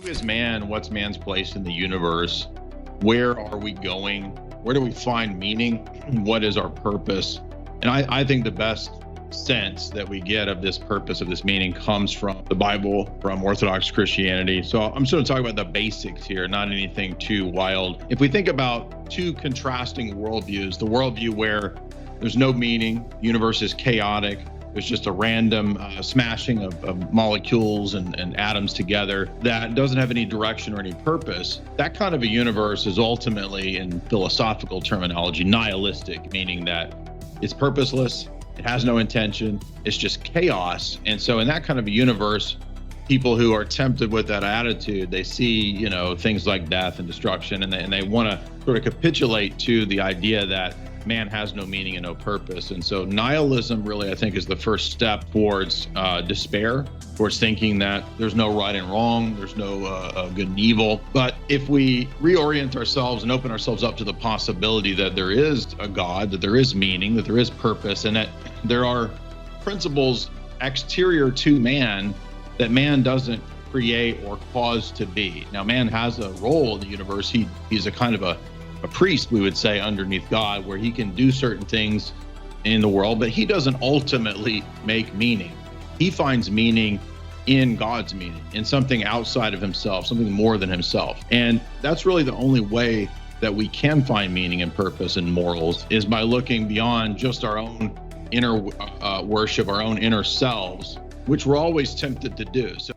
is man? What's man's place in the universe? Where are we going? Where do we find meaning? What is our purpose? And I think the best sense that we get of this purpose, of this meaning, comes from the Bible, from Orthodox Christianity. So I'm just going to talk about the basics here, not anything too wild. If we think about two contrasting worldviews, the worldview where there's no meaning, the universe is chaotic, there's just a random smashing of molecules and atoms together that doesn't have any direction or any purpose. That kind of a universe is ultimately, in philosophical terminology, nihilistic, meaning that it's purposeless, it has no intention, it's just chaos. And so in that kind of a universe, people who are tempted with that attitude, they see, things like death and destruction, and they want to sort of capitulate to the idea that man has no meaning and no purpose. And so nihilism really, I think, is the first step towards despair, towards thinking that there's no right and wrong, there's no good and evil. But if we reorient ourselves and open ourselves up to the possibility that there is a God, that there is meaning, that there is purpose, and that there are principles exterior to man that man doesn't create or cause to be. Now, man has a role in the universe. He's a kind of a priest, we would say, underneath God, where he can do certain things in the world, but he doesn't ultimately make meaning. He finds meaning in God's meaning, in something outside of himself, something more than himself. And that's really the only way that we can find meaning and purpose and morals, is by looking beyond just our own inner worship, our own inner selves, which we're always tempted to do. So